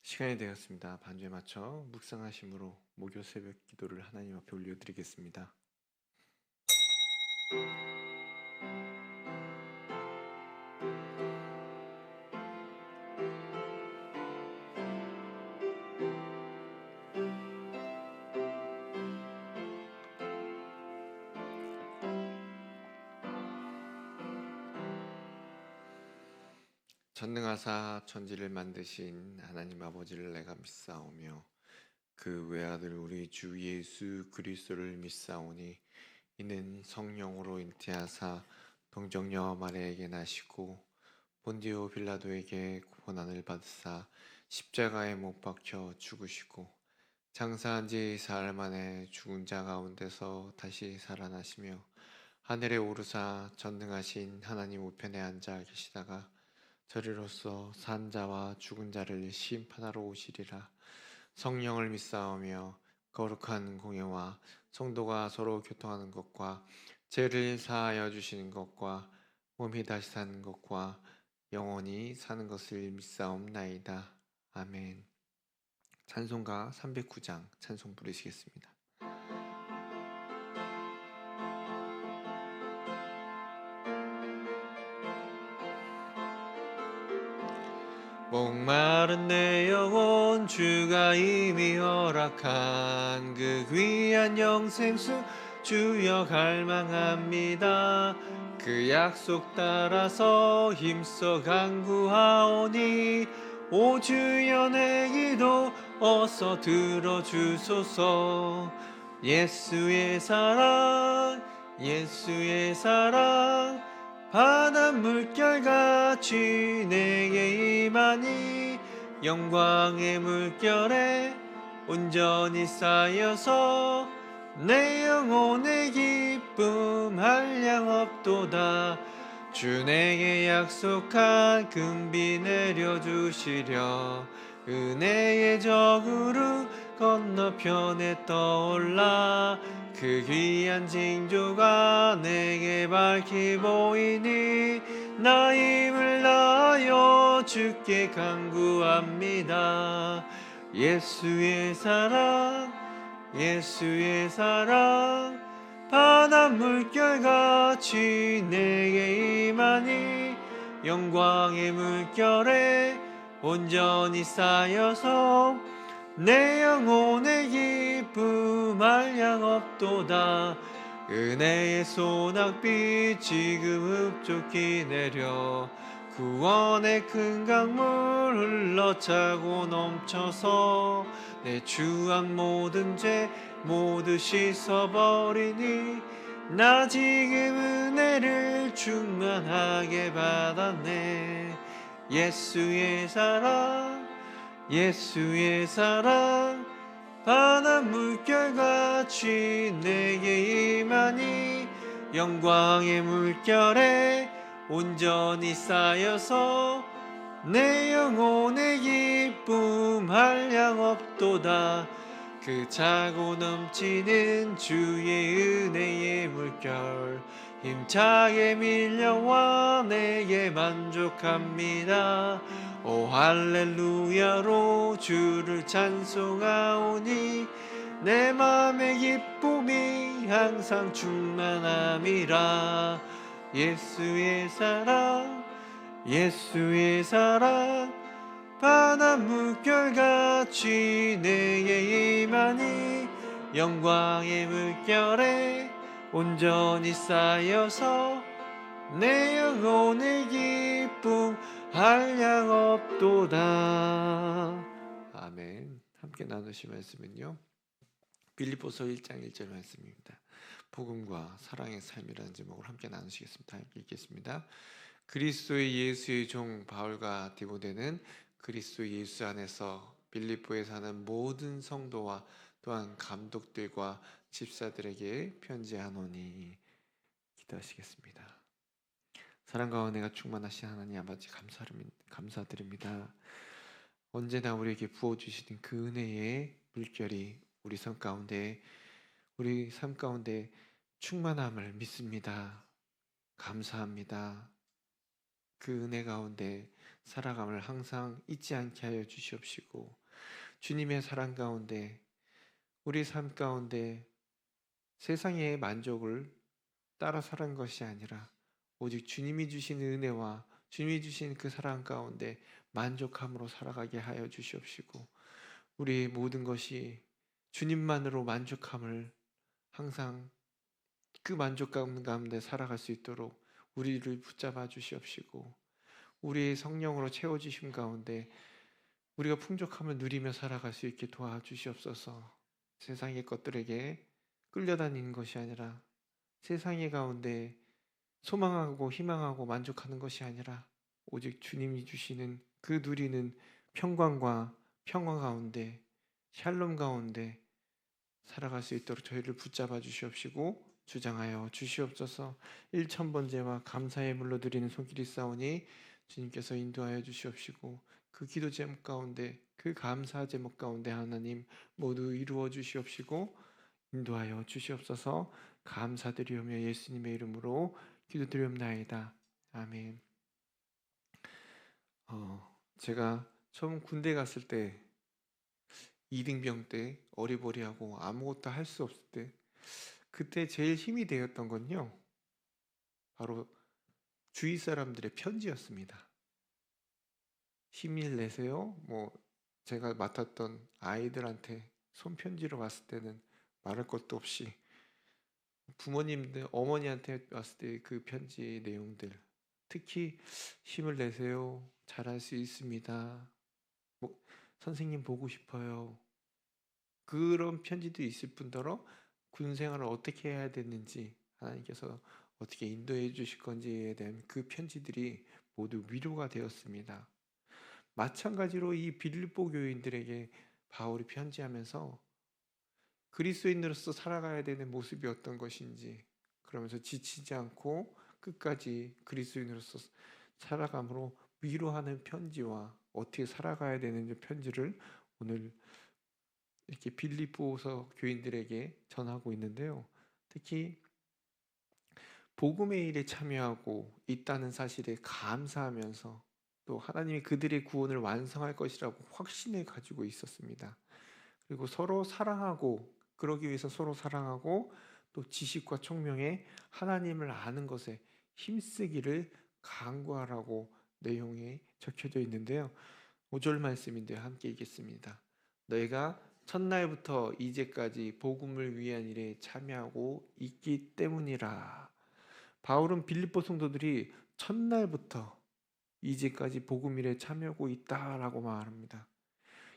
시간이 되었습니다. 반주에 맞춰 묵상하심으로 목요 새벽 기도를 하나님 앞에 올려드리겠습니다. 전능하사 천지를 만드신 하나님 아버지를 내가 믿사오며 그 외아들 우리 주 예수 그리스도를 믿사오니 이는 성령으로 잉태하사 동정녀 마리아에게 나시고 본디오 빌라도에게 고난을 받으사 십자가에 못 박혀 죽으시고 장사한 지 사흘 만에 죽은 자 가운데서 다시 살아나시며 하늘에 오르사 전능하신 하나님 우편에 앉아 계시다가 저리로서 산 자와 죽은 자를 심판하러 오시리라. 성령을 믿사오며 거룩한 공예와 성도가 서로 교통하는 것과 죄를 사하여 주시는 것과 몸이 다시 사는 것과 영원히 사는 것을 믿사옵나이다. 아멘. 찬송가 309장 찬송 부르시겠습니다. 목마른 내 영혼 주가 이미 허락한 그 귀한 영생수 주여 갈망합니다. 그 약속 따라서 힘써 간구하오니 오 주여 내 기도 어서 들어주소서. 예수의 사랑 예수의 사랑 바닷 물결같이 내게 임하니 영광의 물결에 온전히 쌓여서 내 영혼의 기쁨 한량 없도다. 주 내게 약속한 금비 내려주시려 은혜의 저그루 건너편에 떠올라 그 귀한 징조가 내게 밝히 보이니 나 힘을 다하여 주께 간구합니다. 예수의 사랑 예수의 사랑 바닷 물결같이 내게 임하니 영광의 물결에 온전히 쌓여서 내 영혼의 기쁨 한량 없도다. 은혜의 소낙비 지금 흡족히 내려 구원의 큰 강물 흘러차고 넘쳐서 내 주한 모든 죄 모두 씻어버리니 나 지금 은혜를 충만하게 받았네. 예수의 사랑 예수의 사랑 바닷 물결같이 내게 임하니 영광의 물결에 온전히 쌓여서 내 영혼의 기쁨 한량 없도다. 그 차고 넘치는 주의 은혜의 물결 힘차게 밀려와 내게 만족합니다. 오 할렐루야로 주를 찬송하오니 내 맘의 기쁨이 항상 충만함이라. 예수의 사랑 예수의 사랑 바닷 물결같이 내게 임하니 영광의 물결에 온전히 쌓여서 내 영혼의 기쁨 한량 없도다. 아멘. 함께 나누실 말씀은요 빌립보서 1장 1절 말씀입니다. 복음과 사랑의 삶이라는 제목을 함께 나누시겠습니다. 함께 읽겠습니다. 그리스도의 예수의 종 바울과 디모데는 그리스도 예수 안에서 빌립보에 사는 모든 성도와 또한 감독들과 집사들에게 편지하노니. 기도하시겠습니다. 사랑과 은혜가 충만하신 하나님 아버지 감사드립니다. 언제나 우리에게 부어주시는 그 은혜의 물결이 우리 삶 가운데 충만함을 믿습니다. 감사합니다. 그 은혜 가운데 살아감을 항상 잊지 않게 하여 주시옵시고, 주님의 사랑 가운데, 우리 삶 가운데 세상의 만족을 따라 살은 것이 아니라 오직 주님이 주신 은혜와 주님이 주신 그 사랑 가운데 만족함으로 살아가게 하여 주시옵시고, 우리의 모든 것이 주님만으로 만족함을 항상 그 만족감 가운데 살아갈 수 있도록 우리를 붙잡아 주시옵시고, 우리의 성령으로 채워주심 가운데 우리가 풍족함을 누리며 살아갈 수 있게 도와주시옵소서. 세상의 것들에게 끌려다니는 것이 아니라, 세상의 가운데 소망하고 희망하고 만족하는 것이 아니라 오직 주님이 주시는 그 누리는 평강과 평화 가운데, 샬롬 가운데 살아갈 수 있도록 저희를 붙잡아 주시옵시고 주장하여 주시옵소서. 1,000번제와 감사의 물로 드리는 손길이 싸우니 주님께서 인도하여 주시옵시고, 그 기도 제목 가운데, 그 감사 제목 가운데 하나님 모두 이루어 주시옵시고 인도하여 주시옵소서. 감사드리오며 예수님의 이름으로 기도드리옵나이다. 아멘. 제가 처음 군대 갔을 때, 이등병 때, 어리버리하고 아무것도 할 수 없을 때, 그때 제일 힘이 되었던 건요, 바로 주위 사람들의 편지였습니다. 힘을 내세요. 제가 맡았던 아이들한테 손편지로 왔을 때는 말할 것도 없이, 부모님들, 어머니한테 왔을 때 그 편지 내용들, 특히 힘을 내세요. 잘할 수 있습니다. 선생님 보고 싶어요. 그런 편지도 있을 뿐더러 군 생활을 어떻게 해야 되는지, 하나님께서 어떻게 인도해 주실 건지에 대한 그 편지들이 모두 위로가 되었습니다. 마찬가지로 이 빌립보 교인들에게 바울이 편지하면서 그리스도인으로서 살아가야 되는 모습이 어떤 것인지, 그러면서 지치지 않고 끝까지 그리스도인으로서 살아감으로 위로하는 편지와 어떻게 살아가야 되는지 편지를 오늘 이렇게 빌립보서 교인들에게 전하고 있는데요. 특히 복음의 일에 참여하고 있다는 사실에 감사하면서 또 하나님이 그들의 구원을 완성할 것이라고 확신을 가지고 있었습니다. 그리고 서로 사랑하고, 그러기 위해서 서로 사랑하고 또 지식과 총명에 하나님을 아는 것에 힘쓰기를 강구하라고 내용이 적혀져 있는데요. 5절 말씀인데 함께 읽겠습니다. 너희가 첫날부터 이제까지 복음을 위한 일에 참여하고 있기 때문이라. 바울은 빌립보 성도들이 첫날부터 이제까지 복음 일에 참여하고 있다라고 말합니다.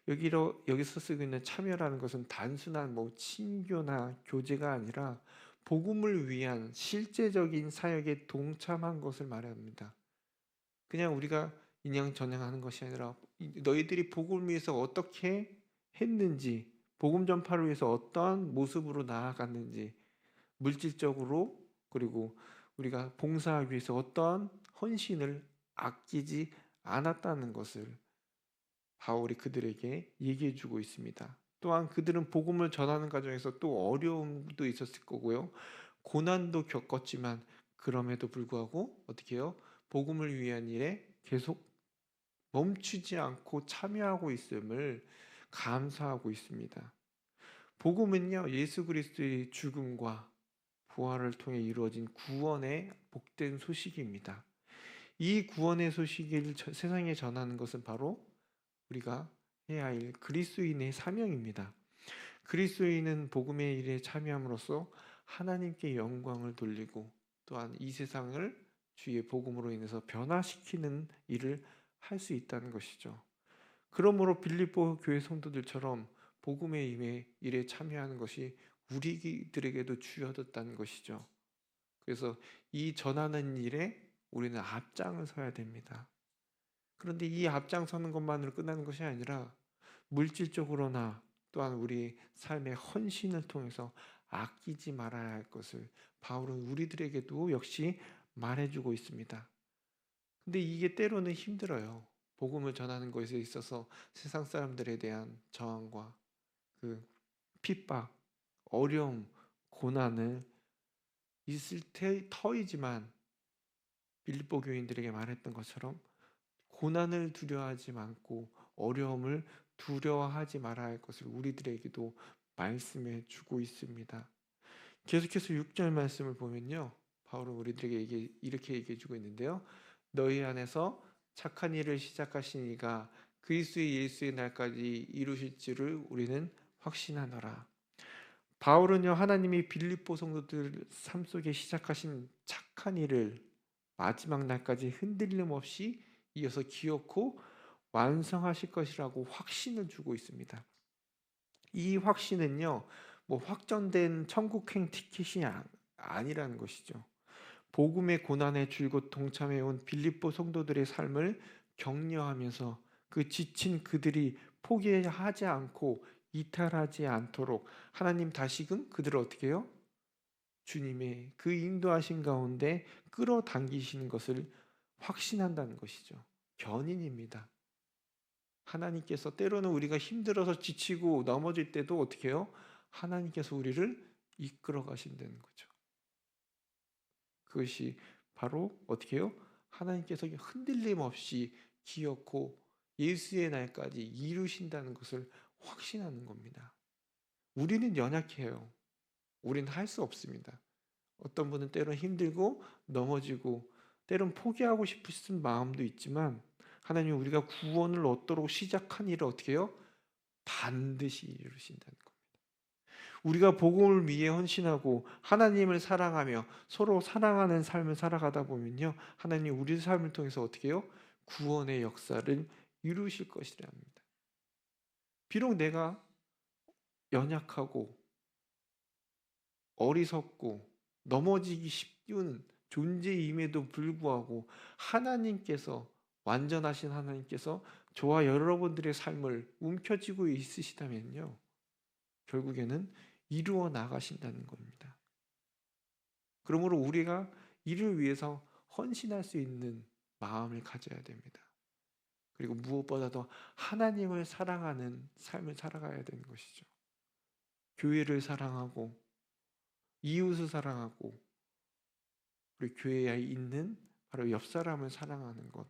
여기서 쓰고 있는 참여라는 것은 단순한 친교나 교제가 아니라 복음을 위한 실제적인 사역에 동참한 것을 말합니다. 그냥 우리가 인양전양하는 것이 아니라 너희들이 복음을 위해서 어떻게 했는지, 복음 전파를 위해서 어떠한 모습으로 나아갔는지, 물질적으로, 그리고 우리가 봉사하기 위해서 어떠한 헌신을 아끼지 않았다는 것을 바울이 그들에게 얘기해 주고 있습니다. 또한 그들은 복음을 전하는 과정에서 또 어려움도 있었을 거고요. 고난도 겪었지만 그럼에도 불구하고 어떻게 해요? 복음을 위한 일에 계속 멈추지 않고 참여하고 있음을 감사하고 있습니다. 복음은요, 예수 그리스도의 죽음과 부활을 통해 이루어진 구원의 복된 소식입니다. 이 구원의 소식을 세상에 전하는 것은 바로 우리가 해야 할 그리스도인의 사명입니다. 그리스도인은 복음의 일에 참여함으로써 하나님께 영광을 돌리고 또한 이 세상을 주의 복음으로 인해서 변화시키는 일을 할 수 있다는 것이죠. 그러므로 빌립보 교회 성도들처럼 복음의 일에 참여하는 것이 우리들에게도 주어졌다는 것이죠. 그래서 이 전하는 일에 우리는 앞장을 서야 됩니다. 그런데 이 앞장서는 것만으로 끝나는 것이 아니라 물질적으로나 또한 우리 삶의 헌신을 통해서 아끼지 말아야 할 것을 바울은 우리들에게도 역시 말해주고 있습니다. 근데 이게 때로는 힘들어요. 복음을 전하는 것에 있어서 세상 사람들에 대한 저항과 그 핍박, 어려움, 고난을 있을 터이지만 빌립보 교인들에게 말했던 것처럼 고난을 두려워하지 않고 어려움을 두려워하지 말아야 할 것을 우리들에게도 말씀해 주고 있습니다. 계속해서 6절 말씀을 보면요, 바울은 우리들에게 이렇게 얘기해 주고 있는데요. 너희 안에서 착한 일을 시작하신 이가 그리스도의 예수의 날까지 이루실 줄을 우리는 확신하노라. 바울은요, 하나님이 빌립보 성도들 삶 속에 시작하신 착한 일을 마지막 날까지 흔들림 없이 이어서 기어코 완성하실 것이라고 확신을 주고 있습니다. 이 확신은요, 뭐 확정된 천국행 티켓이 아니라는 것이죠. 복음의 고난에 줄곧 동참해온 빌립보 성도들의 삶을 격려하면서 그 지친 그들이 포기하지 않고 이탈하지 않도록 하나님 다시금 그들을 어떻게 해요? 주님의 그 인도하신 가운데 끌어당기시는 것을 확신한다는 것이죠. 견인입니다. 하나님께서 때로는 우리가 힘들어서 지치고 넘어질 때도 어떻게 해요? 하나님께서 우리를 이끌어 가신다는 거죠. 그것이 바로 어떻게 해요? 하나님께서 흔들림 없이 기어코 예수의 날까지 이루신다는 것을 확신하는 겁니다. 우리는 연약해요. 우리는 할 수 없습니다. 어떤 분은 때로는 힘들고 넘어지고 때로는 포기하고 싶으신 마음도 있지만 하나님은 우리가 구원을 얻도록 시작한 일을 어떻게 해요? 반드시 이루신다는 겁니다. 우리가 복음을 위해 헌신하고 하나님을 사랑하며 서로 사랑하는 삶을 살아가다 보면요, 하나님 우리 삶을 통해서 어떻게 해요? 구원의 역사를 이루실 것이라 합니다. 비록 내가 연약하고 어리석고 넘어지기 쉬운 존재임에도 불구하고 하나님께서, 완전하신 하나님께서 저와 여러분들의 삶을 움켜쥐고 있으시다면요, 결국에는 이루어 나가신다는 겁니다. 그러므로 우리가 이를 위해서 헌신할 수 있는 마음을 가져야 됩니다. 그리고 무엇보다도 하나님을 사랑하는 삶을 살아가야 되는 것이죠. 교회를 사랑하고 이웃을 사랑하고 우리 교회에 있는 바로 옆 사람을 사랑하는 것,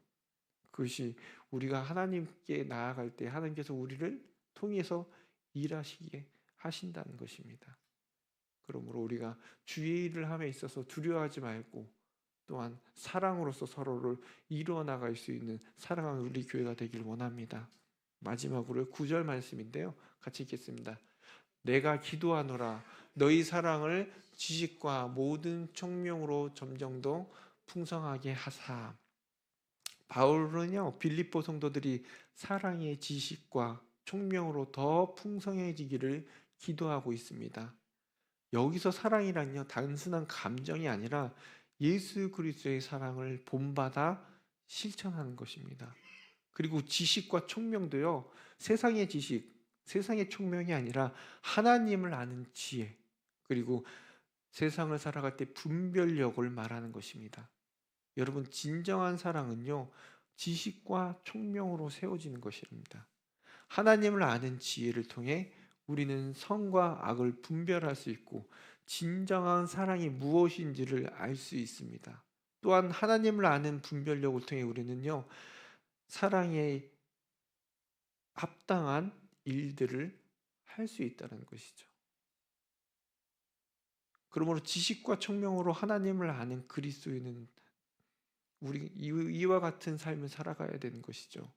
그것이 우리가 하나님께 나아갈 때 하나님께서 우리를 통해서 일하시게 하신다는 것입니다. 그러므로 우리가 주의 일을 함에 있어서 두려워하지 말고 또한 사랑으로서 서로를 이루어 나갈 수 있는 사랑하는 우리 교회가 되길 원합니다. 마지막으로 9절 말씀인데요, 같이 읽겠습니다. 내가 기도하노라 너희 사랑을 지식과 모든 총명으로 점점 더 풍성하게 하사. 바울은요, 빌립보 성도들이 사랑의 지식과 총명으로 더 풍성해지기를 기도하고 있습니다. 여기서 사랑이란요, 단순한 감정이 아니라 예수 그리스도의 사랑을 본받아 실천하는 것입니다. 그리고 지식과 총명도요, 세상의 지식, 세상의 총명이 아니라 하나님을 아는 지혜, 그리고 세상을 살아갈 때 분별력을 말하는 것입니다. 여러분, 진정한 사랑은요, 지식과 총명으로 세워지는 것입니다. 하나님을 아는 지혜를 통해 우리는 선과 악을 분별할 수 있고 진정한 사랑이 무엇인지를 알 수 있습니다. 또한 하나님을 아는 분별력을 통해 우리는요, 사랑에 합당한 일들을 할 수 있다는 것이죠. 그러므로 지식과 총명으로 하나님을 아는 그리스도인은 우리 이와 같은 삶을 살아가야 되는 것이죠.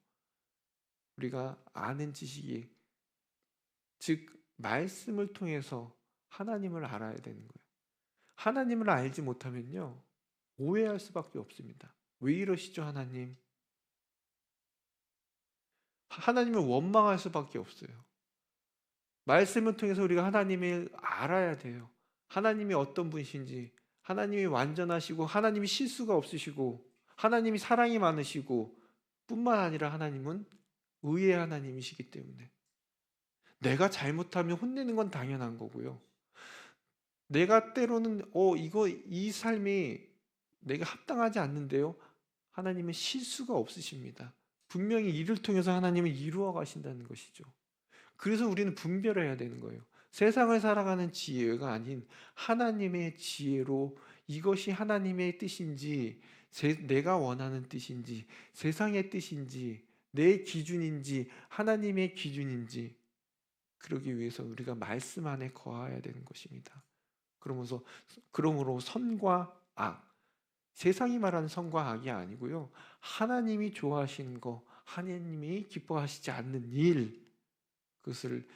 우리가 아는 지식이, 즉 말씀을 통해서 하나님을 알아야 되는 거예요. 하나님을 알지 못하면요, 오해할 수밖에 없습니다. 왜 이러시죠, 하나님? 하나님을 원망할 수밖에 없어요. 말씀을 통해서 우리가 하나님을 알아야 돼요. 하나님이 어떤 분이신지, 하나님이 완전하시고 하나님이 실수가 없으시고 하나님이 사랑이 많으시고 뿐만 아니라 하나님은 의의 하나님이시기 때문에 내가 잘못하면 혼내는 건 당연한 거고요. 내가 때로는 이 삶이 내가 합당하지 않는데요, 하나님은 실수가 없으십니다. 분명히 이를 통해서 하나님은 이루어 가신다는 것이죠. 그래서 우리는 분별해야 되는 거예요. 세상을 살아가는 지혜가 아닌 하나님의 지혜로 이것이 하나님의 뜻인지 내가 원하는 뜻인지, 세상의 뜻인지, 내 기준인지, 하나님의 기준인지, 그러기 위해서 우리가 말씀 안에 거해야 되는 것입니다. 그러므로 선과 악, 세상이 말하는 선과 악이 아니고요, 하나님이 좋아하시는 거, 하나님이 기뻐하시지 않는 일, 그것을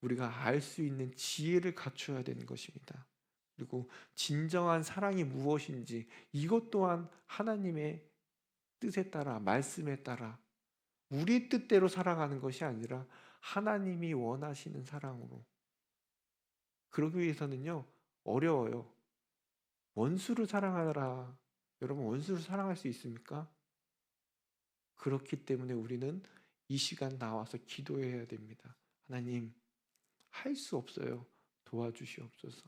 우리가 알 수 있는 지혜를 갖춰야 되는 것입니다. 그리고 진정한 사랑이 무엇인지, 이것 또한 하나님의 뜻에 따라, 말씀에 따라 우리 뜻대로 살아가는 것이 아니라 하나님이 원하시는 사랑으로. 그러기 위해서는요, 어려워요. 원수를 사랑하라. 여러분, 원수를 사랑할 수 있습니까? 그렇기 때문에 우리는 이 시간 나와서 기도해야 됩니다. 하나님, 할 수 없어요. 도와주시옵소서.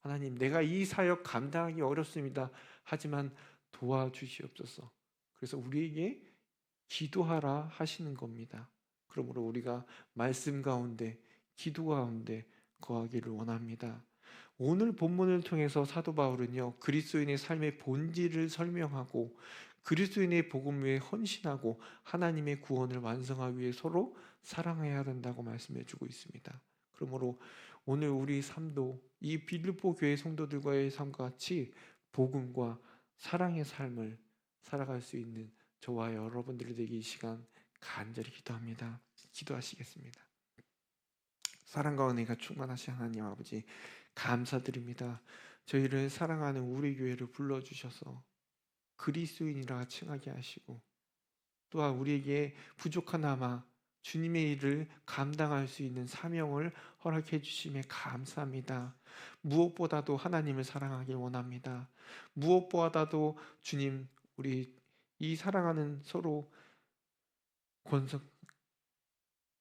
하나님, 내가 이 사역 감당하기 어렵습니다. 하지만 도와주시옵소서. 그래서 우리에게 기도하라 하시는 겁니다. 그러므로 우리가 말씀 가운데, 기도 가운데 거하기를 원합니다. 오늘 본문을 통해서 사도 바울은요, 그리스도인의 삶의 본질을 설명하고 그리스도인의 복음 위에 헌신하고 하나님의 구원을 완성하기 위해 서로 사랑해야 된다고 말씀해 주고 있습니다. 그러므로 오늘 우리 삶도 이 빌립보 교회 성도들과의 삶과 같이 복음과 사랑의 삶을 살아갈 수 있는 저와 여러분들이 되기 이 시간 간절히 기도합니다. 기도하시겠습니다. 사랑과 은혜가 충만하신 하나님 아버지, 감사드립니다. 저희를 사랑하는 우리 교회를 불러주셔서 그리스도인이라 칭하게 하시고, 또한 우리에게 부족하나마 주님의 일을 감당할 수 있는 사명을 허락해 주심에 감사합니다. 무엇보다도 하나님을 사랑하길 원합니다. 무엇보다도 주님, 우리 이 사랑하는 서로 권속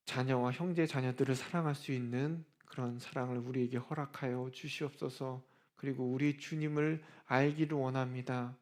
자녀와 형제 자녀들을 사랑할 수 있는 그런 사랑을 우리에게 허락하여 주시옵소서. 그리고 우리 주님을 알기를 원합니다.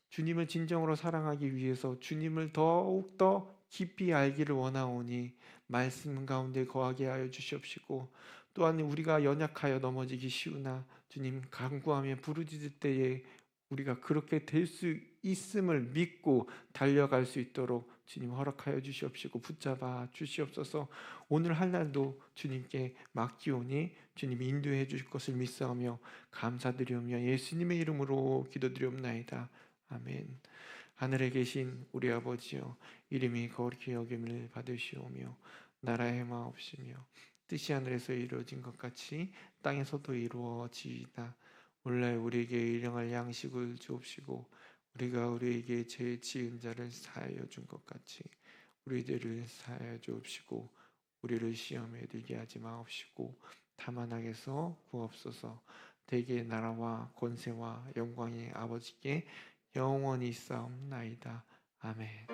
주님을 진정으로 사랑하기 위해서 주님을 더욱더 깊이 알기를 원하오니 말씀 가운데 거하게 하여 주시옵시고, 또한 우리가 연약하여 넘어지기 쉬우나 주님 간구하며 부르짖을 때에 우리가 그렇게 될 수 있음을 믿고 달려갈 수 있도록 주님 허락하여 주시옵시고 붙잡아 주시옵소서. 오늘 할 날도 주님께 맡기오니 주님 인도해 주실 것을 믿사오며 감사드리오며 예수님의 이름으로 기도드리옵나이다. 아멘. 하늘에 계신 우리 아버지여, 이름이 거룩히 여김을 받으시오며 나라의 마옵시며 뜻이 하늘에서 이루어진 것 같이 땅에서도 이루어지이다. 오늘 우리에게 일용할 양식을 주옵시고 우리가 우리에게 죄 지은 자를 사하여 준 것 같이 우리들을 사하여 주옵시고 우리를 시험에 들게 하지 마옵시고 다만 악에서 구하옵소서. 대개의 나라와 권세와 영광이 아버지께 영원히 싸움나이다. 아멘.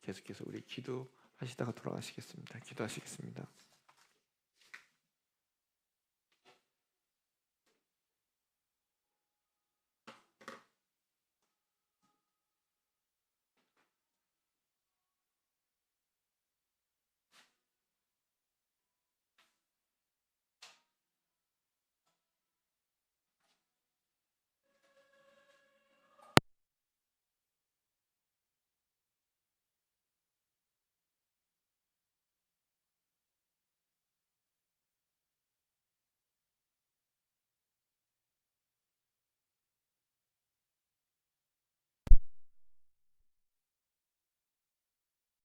계속해서 우리 기도하시다가 돌아가시겠습니다. 기도하시겠습니다.